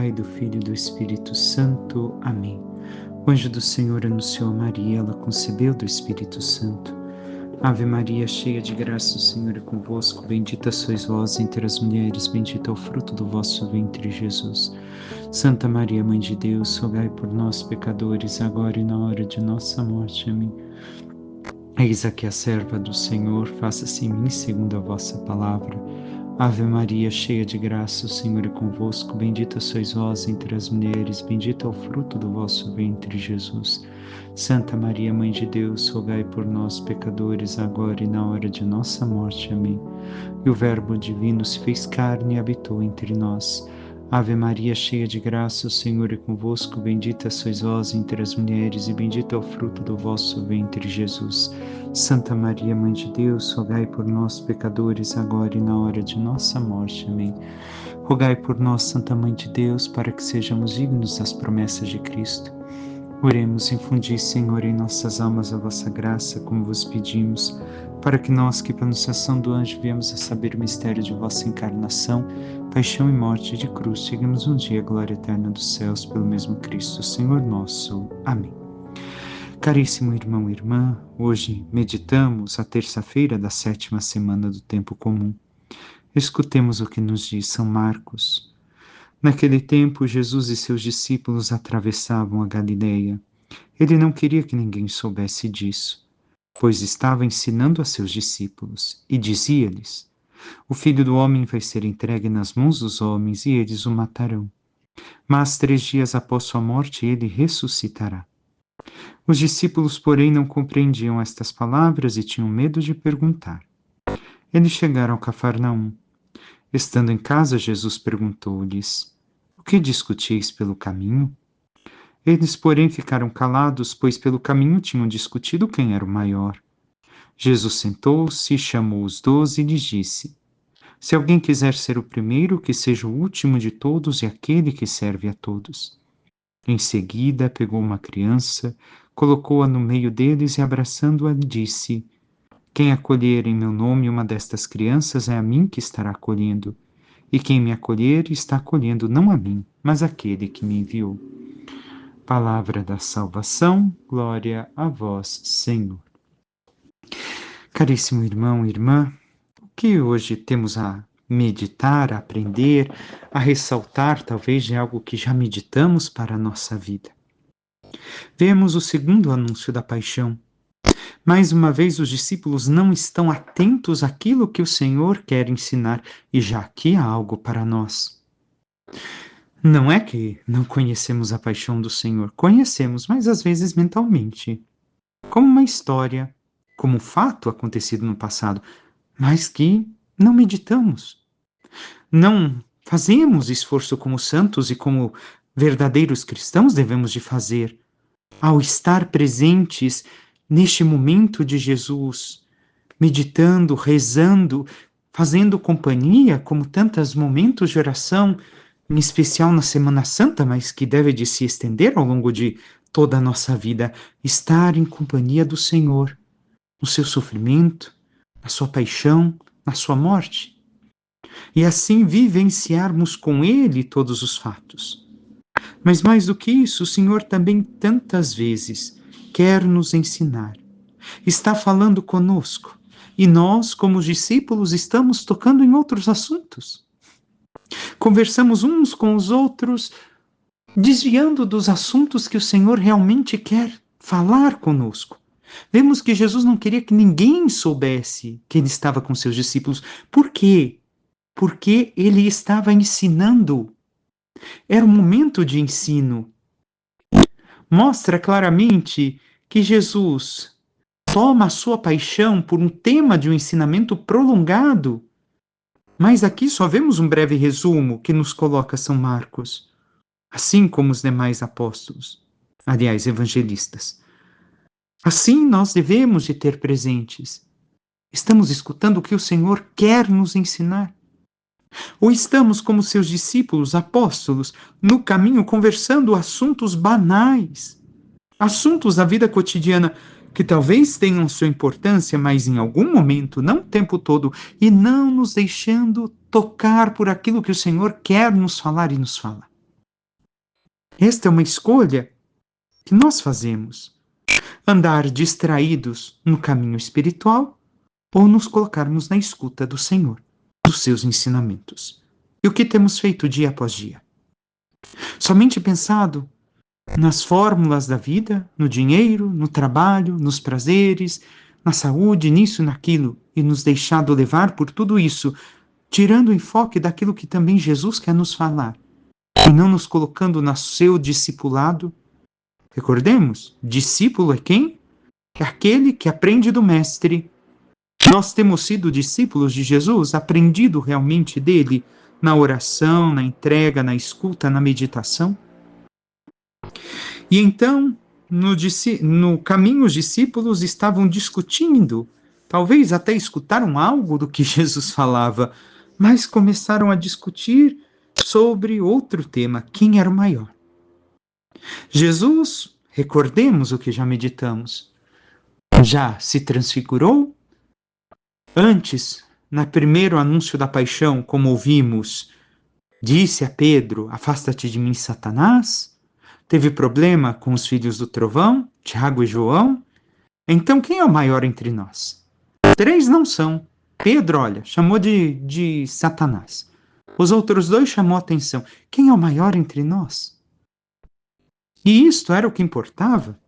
Pai, do Filho e do Espírito Santo. Amém. O anjo do Senhor anunciou a Maria, ela concebeu do Espírito Santo. Ave Maria, cheia de graça, o Senhor é convosco. Bendita sois vós entre as mulheres, bendito é o fruto do vosso ventre, Jesus. Santa Maria, Mãe de Deus, rogai por nós, pecadores, agora e na hora de nossa morte. Amém. Eis aqui a serva do Senhor, faça-se em mim segundo a vossa palavra. Ave Maria, cheia de graça, o Senhor é convosco. Bendita sois vós entre as mulheres, bendito é o fruto do vosso ventre, Jesus. Santa Maria, Mãe de Deus, rogai por nós, pecadores, agora e na hora de nossa morte. Amém. E o Verbo divino se fez carne e habitou entre nós. Ave Maria, cheia de graça, o Senhor é convosco. Bendita sois vós entre as mulheres, e bendito é o fruto do vosso ventre, Jesus. Santa Maria, Mãe de Deus, rogai por nós, pecadores, agora e na hora de nossa morte. Amém. Rogai por nós, Santa Mãe de Deus, para que sejamos dignos das promessas de Cristo. Oremos, infundi, Senhor, em nossas almas a vossa graça, como vos pedimos, para que nós, que pela anunciação do anjo viemos a saber o mistério de vossa encarnação, paixão e morte de cruz, cheguemos um dia à glória eterna dos céus, pelo mesmo Cristo, Senhor nosso. Amém. Caríssimo irmão e irmã, hoje meditamos a terça-feira da 7ª semana do tempo comum. Escutemos o que nos diz São Marcos. Naquele tempo, Jesus e seus discípulos atravessavam a Galileia. Ele não queria que ninguém soubesse disso, pois estava ensinando a seus discípulos, e dizia-lhes: o Filho do Homem vai ser entregue nas mãos dos homens, e eles o matarão. Mas 3 dias após sua morte, ele ressuscitará. Os discípulos, porém, não compreendiam estas palavras e tinham medo de perguntar. Eles chegaram a Cafarnaum. Estando em casa, Jesus perguntou-lhes: o que discutis pelo caminho? Eles, porém, ficaram calados, pois pelo caminho tinham discutido quem era o maior. Jesus sentou-se, chamou os 12 e lhes disse: se alguém quiser ser o primeiro, que seja o último de todos e aquele que serve a todos. Em seguida, pegou uma criança, colocou-a no meio deles e, abraçando-a, disse: quem acolher em meu nome uma destas crianças é a mim que estará acolhendo. E quem me acolher está acolhendo não a mim, mas aquele que me enviou. Palavra da salvação, glória a vós, Senhor. Caríssimo irmão e irmã, o que hoje temos a meditar, a aprender, a ressaltar talvez de algo que já meditamos para a nossa vida? Vemos o segundo anúncio da paixão. Mais uma vez, os discípulos não estão atentos àquilo que o Senhor quer ensinar, e já aqui há algo para nós. Não é que não conhecemos a paixão do Senhor, conhecemos, mas às vezes mentalmente, como uma história, como um fato acontecido no passado, mas que não meditamos. Não fazemos esforço como santos e como verdadeiros cristãos devemos de fazer, ao estar presentes neste momento de Jesus, meditando, rezando, fazendo companhia, como tantos momentos de oração, em especial na Semana Santa, mas que deve de se estender ao longo de toda a nossa vida, estar em companhia do Senhor, no seu sofrimento, na sua paixão, na sua morte. E assim vivenciarmos com Ele todos os fatos. Mas mais do que isso, o Senhor também tantas vezes quer nos ensinar. Está falando conosco. E nós, como discípulos, estamos tocando em outros assuntos. Conversamos uns com os outros, desviando dos assuntos que o Senhor realmente quer falar conosco. Vemos que Jesus não queria que ninguém soubesse que ele estava com seus discípulos. Por quê? Porque ele estava ensinando. Era um momento de ensino. Mostra claramente que Jesus toma a sua paixão por um tema de um ensinamento prolongado. Mas aqui só vemos um breve resumo que nos coloca São Marcos, assim como os demais apóstolos, aliás, evangelistas. Assim nós devemos de ter presentes. Estamos escutando o que o Senhor quer nos ensinar? Ou estamos, como seus discípulos, apóstolos, no caminho conversando assuntos banais, assuntos da vida cotidiana, que talvez tenham sua importância, mas em algum momento, não o tempo todo, e não nos deixando tocar por aquilo que o Senhor quer nos falar e nos fala. Esta é uma escolha que nós fazemos. Andar distraídos no caminho espiritual ou nos colocarmos na escuta do Senhor, dos seus ensinamentos. E o que temos feito dia após dia? Somente pensado nas fórmulas da vida, no dinheiro, no trabalho, nos prazeres, na saúde, nisso e naquilo, e nos deixado levar por tudo isso, tirando o enfoque daquilo que também Jesus quer nos falar, e não nos colocando no seu discipulado. Recordemos, discípulo é quem? É aquele que aprende do Mestre. Nós temos sido discípulos de Jesus, aprendido realmente dele na oração, na entrega, na escuta, na meditação. E então, no caminho, os discípulos estavam discutindo, talvez até escutaram algo do que Jesus falava, mas começaram a discutir sobre outro tema: quem era o maior? Jesus, recordemos o que já meditamos, já se transfigurou. Antes, no primeiro anúncio da paixão, como ouvimos, disse a Pedro: afasta-te de mim, Satanás. Teve problema com os filhos do trovão, Tiago e João. Então, quem é o maior entre nós? Três não são. Pedro, olha, chamou de Satanás. Os outros dois chamou a atenção. Quem é o maior entre nós? E isto era o que importava.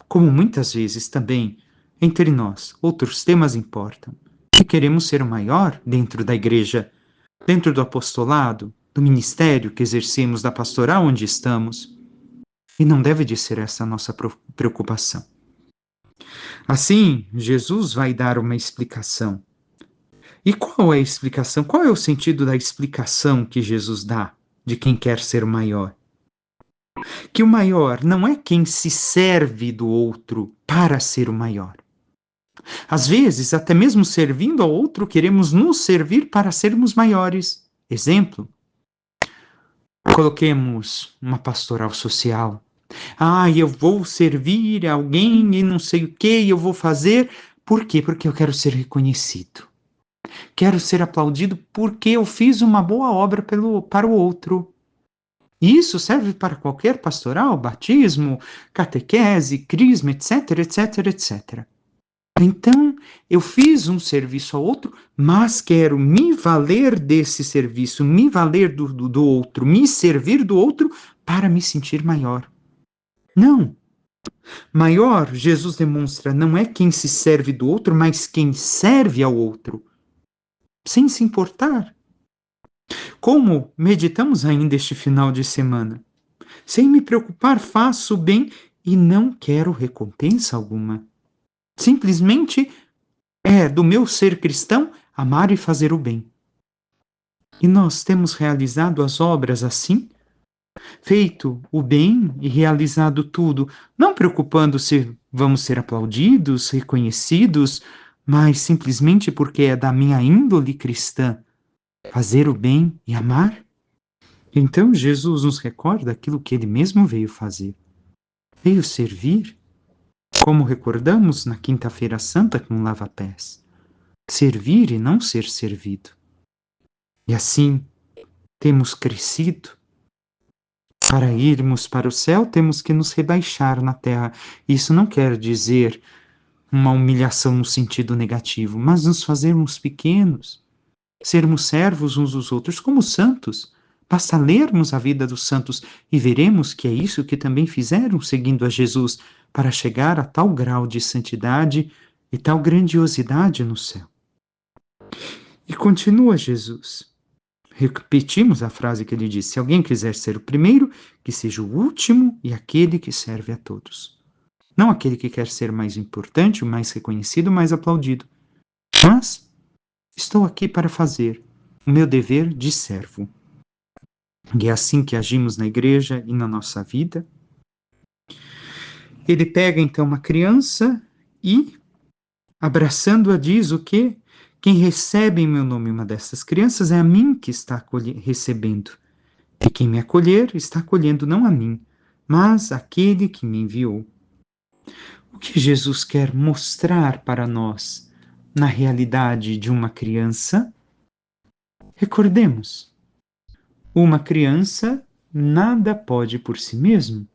Como muitas vezes também, entre nós, outros temas importam. E queremos ser o maior dentro da igreja, dentro do apostolado, do ministério que exercemos, da pastoral onde estamos. E não deve de ser essa a nossa preocupação. Assim, Jesus vai dar uma explicação. E qual é a explicação? Qual é o sentido da explicação que Jesus dá de quem quer ser o maior? Que o maior não é quem se serve do outro para ser o maior. Às vezes, até mesmo servindo ao outro, queremos nos servir para sermos maiores. Exemplo, coloquemos uma pastoral social. Eu vou servir alguém e não sei o que, eu vou fazer. Por quê? Porque eu quero ser reconhecido. Quero ser aplaudido porque eu fiz uma boa obra para o outro. E isso serve para qualquer pastoral, batismo, catequese, crisma, etc, etc, etc. Então, eu fiz um serviço ao outro, mas quero me valer desse serviço, me valer do outro, me servir do outro para me sentir maior. Não. Maior, Jesus demonstra, não é quem se serve do outro, mas quem serve ao outro, sem se importar. Como meditamos ainda este final de semana? Sem me preocupar, faço o bem e não quero recompensa alguma. Simplesmente é do meu ser cristão amar e fazer o bem. E nós temos realizado as obras assim, feito o bem e realizado tudo, não preocupando se vamos ser aplaudidos, reconhecidos, mas simplesmente porque é da minha índole cristã fazer o bem e amar. Então Jesus nos recorda aquilo que ele mesmo veio fazer. Veio servir, como recordamos na Quinta-feira Santa com o lava-pés. Servir e não ser servido. E assim temos crescido. Para irmos para o céu, temos que nos rebaixar na terra. Isso não quer dizer uma humilhação no sentido negativo, mas nos fazermos pequenos, sermos servos uns dos outros como santos. Basta lermos a vida dos santos e veremos que é isso que também fizeram seguindo a Jesus para chegar a tal grau de santidade e tal grandiosidade no céu. E continua Jesus. Repetimos a frase que ele disse: se alguém quiser ser o primeiro, que seja o último e aquele que serve a todos. Não aquele que quer ser mais importante, o mais reconhecido, o mais aplaudido. Mas estou aqui para fazer o meu dever de servo. E é assim que agimos na igreja e na nossa vida. Ele pega então uma criança e, abraçando-a, diz o quê? Quem recebe em meu nome uma dessas crianças é a mim que está recebendo. E quem me acolher está acolhendo não a mim, mas aquele que me enviou. O que Jesus quer mostrar para nós na realidade de uma criança? Recordemos, uma criança nada pode por si mesmo.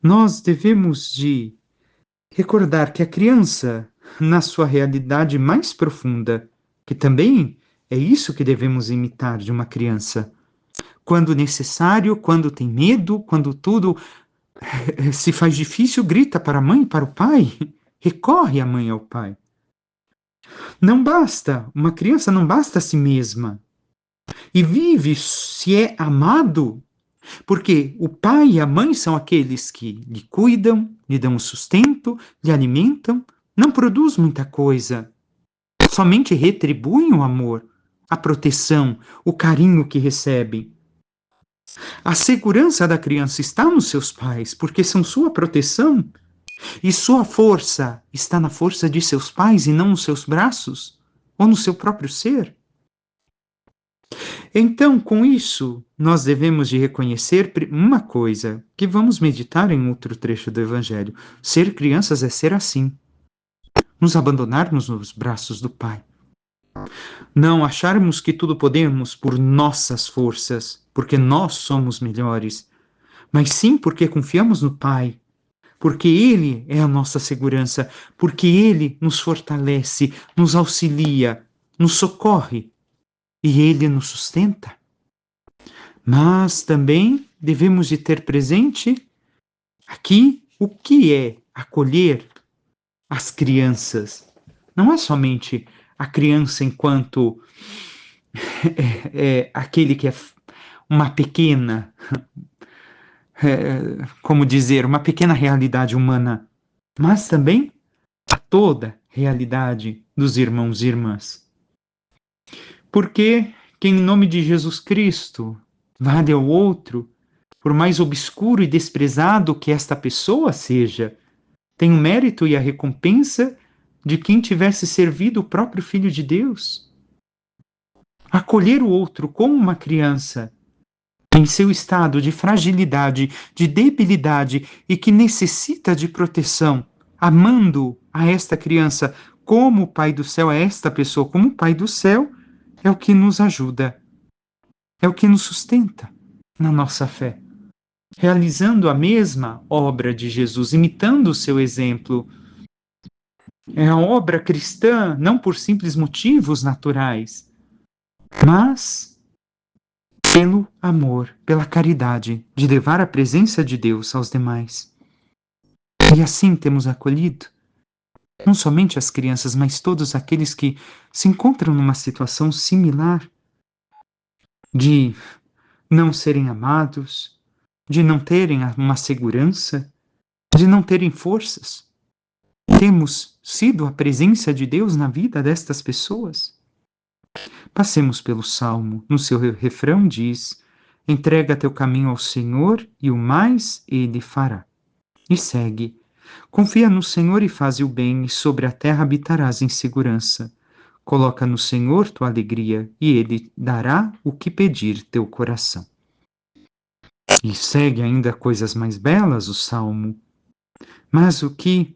Nós devemos de recordar que a criança, na sua realidade mais profunda, que também é isso que devemos imitar de uma criança, quando necessário, quando tem medo, quando tudo se faz difícil, grita para a mãe e para o pai, recorre à mãe e ao pai. Não basta, uma criança não basta a si mesma. E vive se é amado, porque o pai e a mãe são aqueles que lhe cuidam, lhe dão o sustento, lhe alimentam, não produz muita coisa, somente retribuem o amor, a proteção, o carinho que recebem. A segurança da criança está nos seus pais, porque são sua proteção, e sua força está na força de seus pais e não nos seus braços ou no seu próprio ser. Então, com isso, nós devemos de reconhecer uma coisa, que vamos meditar em outro trecho do Evangelho. Ser crianças é ser assim, nos abandonarmos nos braços do Pai. Não acharmos que tudo podemos por nossas forças, porque nós somos melhores, mas sim porque confiamos no Pai, porque Ele é a nossa segurança, porque Ele nos fortalece, nos auxilia, nos socorre e Ele nos sustenta. Mas também devemos de ter presente aqui o que é acolher as crianças. Não é somente a criança enquanto aquele que é uma pequena, como dizer, uma pequena realidade humana, mas também a toda realidade dos irmãos e irmãs. Porque que em nome de Jesus Cristo vale ao outro, por mais obscuro e desprezado que esta pessoa seja, tem o mérito e a recompensa de quem tivesse servido o próprio Filho de Deus. Acolher o outro como uma criança, em seu estado de fragilidade, de debilidade e que necessita de proteção, amando a esta criança como o Pai do céu, a esta pessoa como o Pai do céu, é o que nos ajuda, é o que nos sustenta na nossa fé. Realizando a mesma obra de Jesus, imitando o seu exemplo. É a obra cristã não por simples motivos naturais, mas pelo amor, pela caridade, de levar a presença de Deus aos demais. E assim temos acolhido não somente as crianças, mas todos aqueles que se encontram numa situação similar de não serem amados, de não terem uma segurança, de não terem forças. Temos sido a presença de Deus na vida destas pessoas? Passemos pelo Salmo. No seu refrão diz: entrega teu caminho ao Senhor e o mais ele fará. E segue: confia no Senhor e faze o bem, e sobre a terra habitarás em segurança. Coloca no Senhor tua alegria, e ele dará o que pedir teu coração. E segue ainda coisas mais belas o Salmo. Mas o que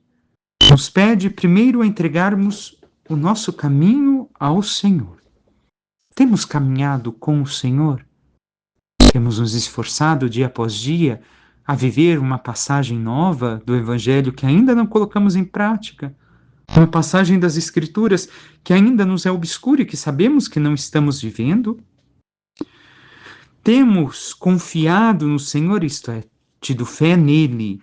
nos pede primeiro a entregarmos o nosso caminho ao Senhor. Temos caminhado com o Senhor? Temos nos esforçado dia após dia a viver uma passagem nova do Evangelho que ainda não colocamos em prática? Uma passagem das Escrituras que ainda nos é obscura e que sabemos que não estamos vivendo? Temos confiado no Senhor, isto é, tido fé nele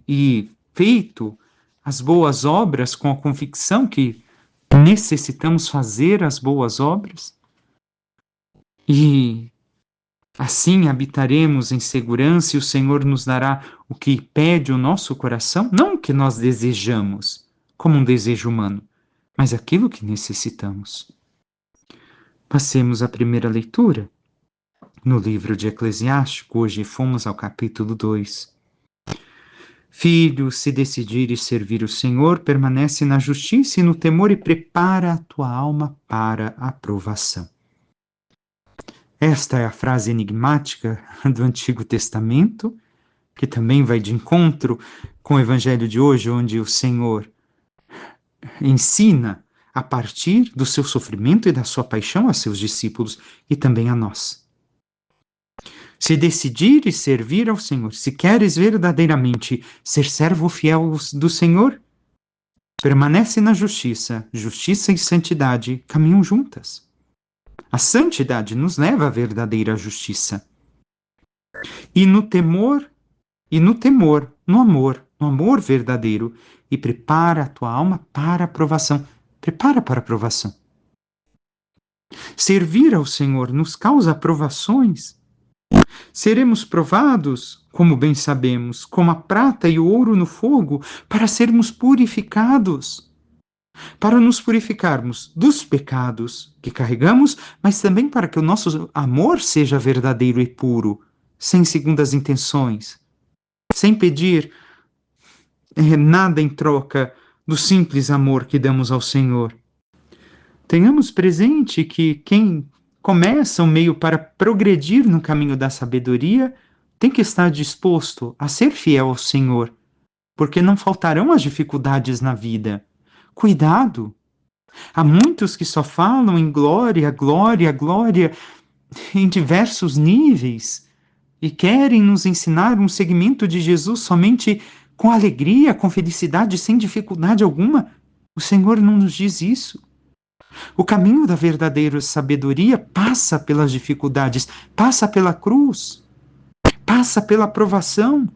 e feito as boas obras com a convicção que necessitamos fazer as boas obras? E assim habitaremos em segurança e o Senhor nos dará o que pede o nosso coração, não o que nós desejamos, como um desejo humano, mas aquilo que necessitamos. Passemos à primeira leitura. No livro de Eclesiástico, hoje fomos ao capítulo 2. Filho, se decidires servir o Senhor, permanece na justiça e no temor e prepara a tua alma para a provação. Esta é a frase enigmática do Antigo Testamento, que também vai de encontro com o Evangelho de hoje, onde o Senhor ensina a partir do seu sofrimento e da sua paixão a seus discípulos e também a nós. Se decidires servir ao Senhor, se queres verdadeiramente ser servo fiel do Senhor, permanece na justiça. Justiça e santidade caminham juntas. A santidade nos leva à verdadeira justiça. E no temor, no amor verdadeiro, e prepara a tua alma para a provação. Prepara para a provação. Servir ao Senhor nos causa provações. Seremos provados, como bem sabemos, como a prata e o ouro no fogo, para sermos purificados. Para nos purificarmos dos pecados que carregamos, mas também para que o nosso amor seja verdadeiro e puro, sem segundas intenções, sem pedir nada em troca do simples amor que damos ao Senhor. Tenhamos presente que quem começa um meio para progredir no caminho da sabedoria tem que estar disposto a ser fiel ao Senhor, porque não faltarão as dificuldades na vida. Cuidado! Há muitos que só falam em glória, glória, glória, em diversos níveis, e querem nos ensinar um segmento de Jesus somente com alegria, com felicidade, sem dificuldade alguma. O Senhor não nos diz isso. O caminho da verdadeira sabedoria passa pelas dificuldades, passa pela cruz, passa pela provação.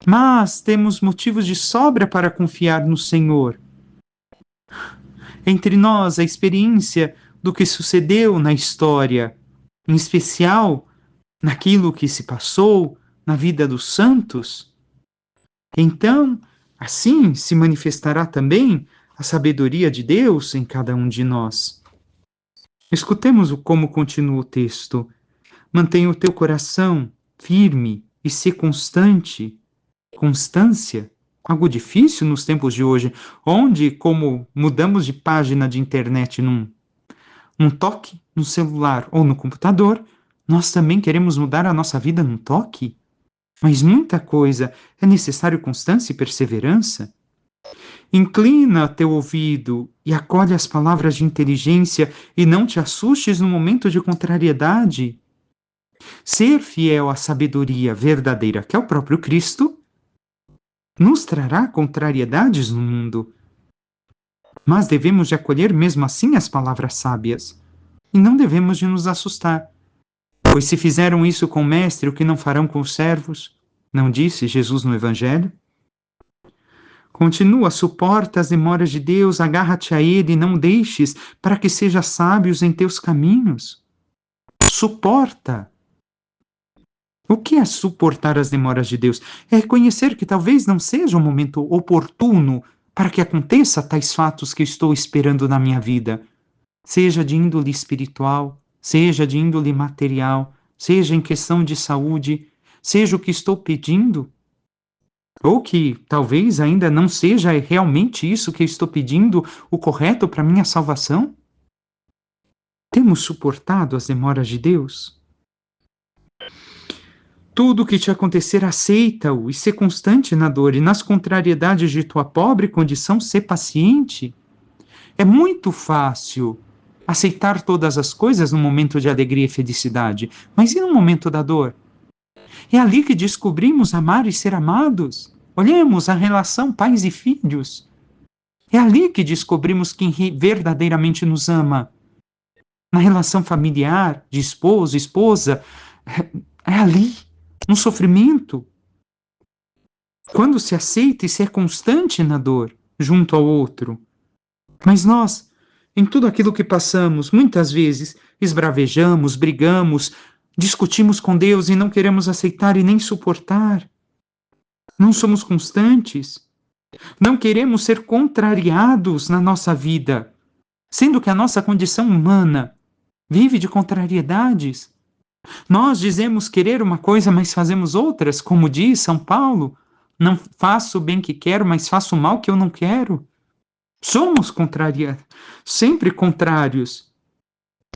Mas temos motivos de sobra para confiar no Senhor. Entre nós, a experiência do que sucedeu na história, em especial naquilo que se passou na vida dos santos, então, assim se manifestará também a sabedoria de Deus em cada um de nós. Escutemos como continua o texto. Mantenha o teu coração firme e ser constante. Constância, algo difícil nos tempos de hoje, onde, como mudamos de página de internet num toque no celular ou no computador, nós também queremos mudar a nossa vida num toque. Mas muita coisa é necessário constância e perseverança. Inclina teu ouvido e acolhe as palavras de inteligência e não te assustes no momento de contrariedade. Ser fiel à sabedoria verdadeira, que é o próprio Cristo, nos trará contrariedades no mundo. Mas devemos de acolher mesmo assim as palavras sábias. E não devemos de nos assustar. Pois se fizeram isso com o mestre, o que não farão com os servos? Não disse Jesus no Evangelho? Continua, suporta as demoras de Deus, agarra-te a Ele e não deixes para que sejas sábios em teus caminhos. Suporta. O que é suportar as demoras de Deus? É reconhecer que talvez não seja o momento oportuno para que aconteça tais fatos que estou esperando na minha vida, seja de índole espiritual, seja de índole material, seja em questão de saúde, seja o que estou pedindo, ou que talvez ainda não seja realmente isso que estou pedindo o correto para minha salvação? Temos suportado as demoras de Deus? Tudo o que te acontecer, aceita-o e ser constante na dor, e nas contrariedades de tua pobre condição, ser paciente. É muito fácil aceitar todas as coisas no momento de alegria e felicidade, mas e no momento da dor? É ali que descobrimos amar e ser amados. Olhemos a relação pais e filhos. É ali que descobrimos quem verdadeiramente nos ama. Na relação familiar, de esposo, esposa, é ali, no sofrimento. Quando se aceita e se é constante na dor, junto ao outro. Mas nós, em tudo aquilo que passamos, muitas vezes esbravejamos, brigamos, discutimos com Deus e não queremos aceitar e nem suportar. Não somos constantes. Não queremos ser contrariados na nossa vida, sendo que a nossa condição humana vive de contrariedades. Nós dizemos querer uma coisa, mas fazemos outras, como diz São Paulo. Não faço o bem que quero, mas faço o mal que eu não quero. Somos sempre contrários.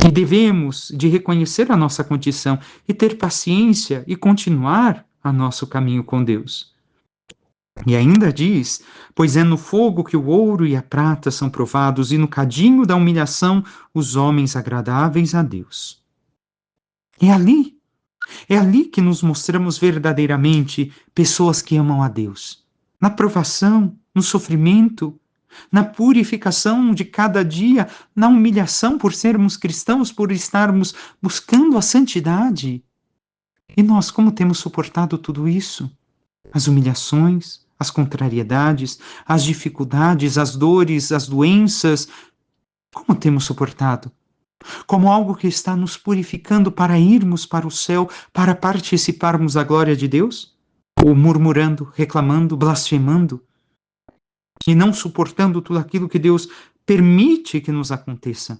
E devemos de reconhecer a nossa condição e ter paciência e continuar a nosso caminho com Deus. E ainda diz, pois é no fogo que o ouro e a prata são provados, e no cadinho da humilhação os homens agradáveis a Deus. É ali, É ali que nos mostramos verdadeiramente pessoas que amam a Deus. Na provação, no sofrimento, na purificação de cada dia, na humilhação por sermos cristãos, por estarmos buscando a santidade. E nós, como temos suportado tudo isso? As humilhações, as contrariedades, as dificuldades, as dores, as doenças, como temos suportado? Como algo que está nos purificando para irmos para o céu, para participarmos da glória de Deus? Ou murmurando, reclamando, blasfemando e não suportando tudo aquilo que Deus permite que nos aconteça?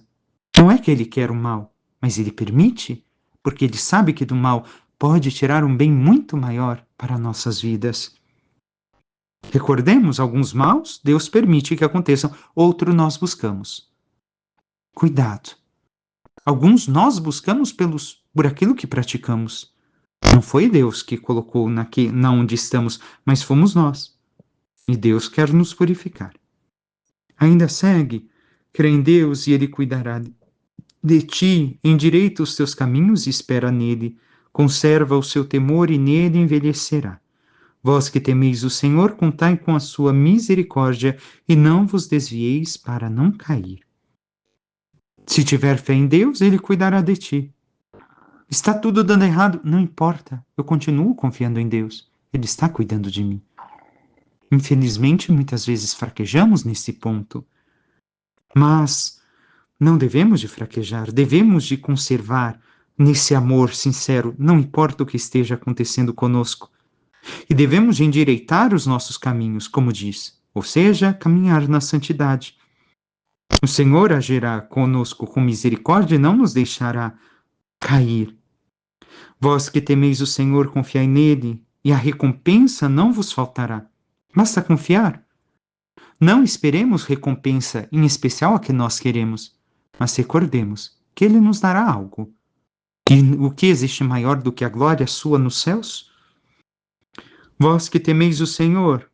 Não é que Ele quer o mal, mas Ele permite, porque Ele sabe que do mal pode tirar um bem muito maior para nossas vidas. Recordemos, alguns maus Deus permite que aconteçam, outros nós buscamos. Cuidado. Alguns nós buscamos por aquilo que praticamos. Não foi Deus que colocou na onde estamos, mas fomos nós. E Deus quer nos purificar. Ainda segue, crê em Deus e Ele cuidará de ti, endireita os teus caminhos e espera nele. Conserva o seu temor e nele envelhecerá. Vós que temeis o Senhor, contai com a sua misericórdia e não vos desvieis para não cair. Se tiver fé em Deus, Ele cuidará de ti. Está tudo dando errado? Não importa. Eu continuo confiando em Deus. Ele está cuidando de mim. Infelizmente, muitas vezes fraquejamos nesse ponto. Mas não devemos de fraquejar. Devemos de conservar nesse amor sincero, não importa o que esteja acontecendo conosco. E devemos de endireitar os nossos caminhos, como diz, ou seja, caminhar na santidade. O Senhor agirá conosco com misericórdia e não nos deixará cair. Vós que temeis o Senhor, confiai nele, e a recompensa não vos faltará. Basta confiar. Não esperemos recompensa, em especial a que nós queremos, mas recordemos que ele nos dará algo. E o que existe maior do que a glória sua nos céus? Vós que temeis o Senhor,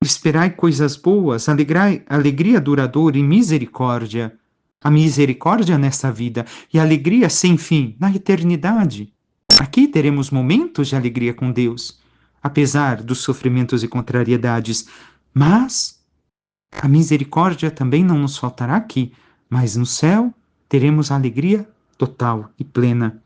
esperai coisas boas, alegria duradoura e misericórdia. A misericórdia nesta vida e a alegria sem fim na eternidade. Aqui teremos momentos de alegria com Deus, apesar dos sofrimentos e contrariedades, mas a misericórdia também não nos faltará aqui, mas no céu teremos a alegria total e plena.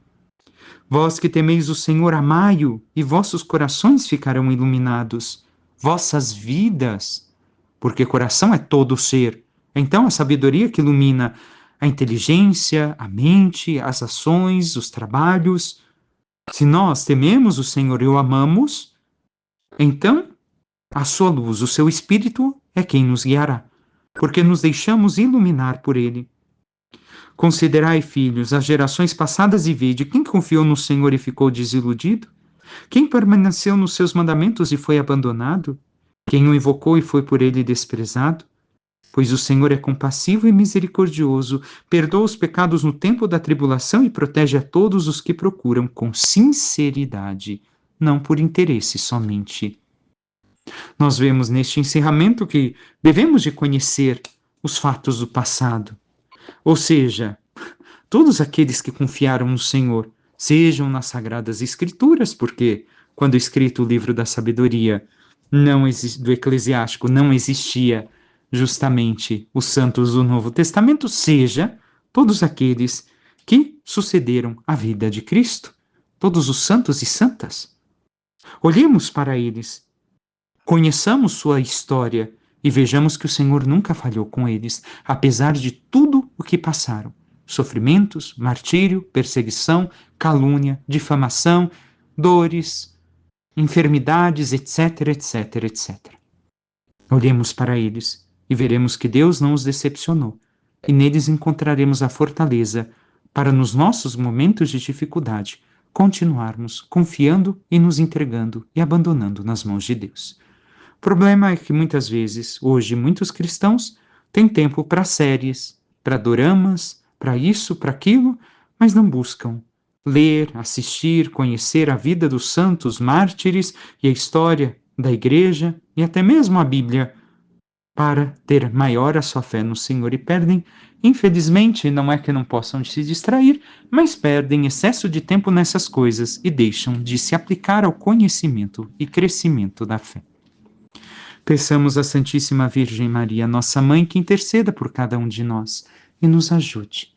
Vós que temeis o Senhor, amai-o, e vossos corações ficarão iluminados, vossas vidas, porque coração é todo o ser. Então a sabedoria que ilumina a inteligência, a mente, as ações, os trabalhos. Se nós tememos o Senhor e o amamos, então a sua luz, o seu Espírito é quem nos guiará, porque nos deixamos iluminar por ele. Considerai, filhos, as gerações passadas e vede quem confiou no Senhor e ficou desiludido? Quem permaneceu nos seus mandamentos e foi abandonado? Quem o invocou e foi por ele desprezado? Pois o Senhor é compassivo e misericordioso, perdoa os pecados no tempo da tribulação e protege a todos os que procuram com sinceridade, não por interesse somente. Nós vemos neste encerramento que devemos de conhecer os fatos do passado. Ou seja, todos aqueles que confiaram no Senhor, sejam nas Sagradas Escrituras, porque quando escrito o livro da sabedoria do Eclesiástico não existia justamente os santos do Novo Testamento, seja todos aqueles que sucederam a vida de Cristo, todos os santos e santas. Olhemos para eles, conheçamos sua história e vejamos que o Senhor nunca falhou com eles, apesar de tudo o que passaram. Sofrimentos, martírio, perseguição, calúnia, difamação, dores, enfermidades, etc, etc, etc. Olhemos para eles e veremos que Deus não os decepcionou, e neles encontraremos a fortaleza para, nos nossos momentos de dificuldade, continuarmos confiando e nos entregando e abandonando nas mãos de Deus. O problema é que muitas vezes, hoje, muitos cristãos têm tempo para séries, para doramas, para isso, para aquilo, mas não buscam ler, assistir, conhecer a vida dos santos mártires e a história da igreja e até mesmo a Bíblia. para ter maior a sua fé no Senhor e perdem, infelizmente, não é que não possam se distrair, mas perdem excesso de tempo nessas coisas e deixam de se aplicar ao conhecimento e crescimento da fé. Peçamos à Santíssima Virgem Maria, nossa mãe, que interceda por cada um de nós e nos ajude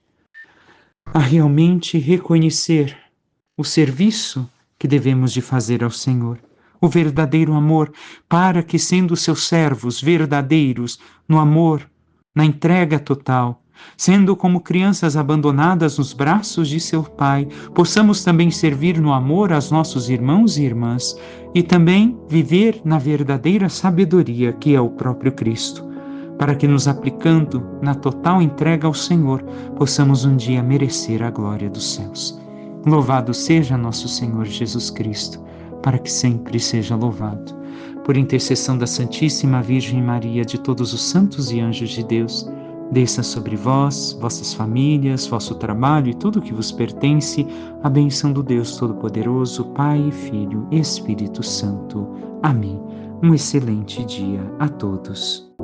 a realmente reconhecer o serviço que devemos de fazer ao Senhor, o verdadeiro amor, para que, sendo seus servos verdadeiros no amor, na entrega total, sendo como crianças abandonadas nos braços de seu Pai, possamos também servir no amor aos nossos irmãos e irmãs e também viver na verdadeira sabedoria que é o próprio Cristo, para que, nos aplicando na total entrega ao Senhor, possamos um dia merecer a glória dos céus. Louvado seja nosso Senhor Jesus Cristo, para que sempre seja louvado. Por intercessão da Santíssima Virgem Maria, de todos os santos e anjos de Deus, desça sobre vós, vossas famílias, vosso trabalho e tudo que vos pertence, a bênção do Deus Todo-Poderoso, Pai, Filho e Espírito Santo. Amém. Um excelente dia a todos.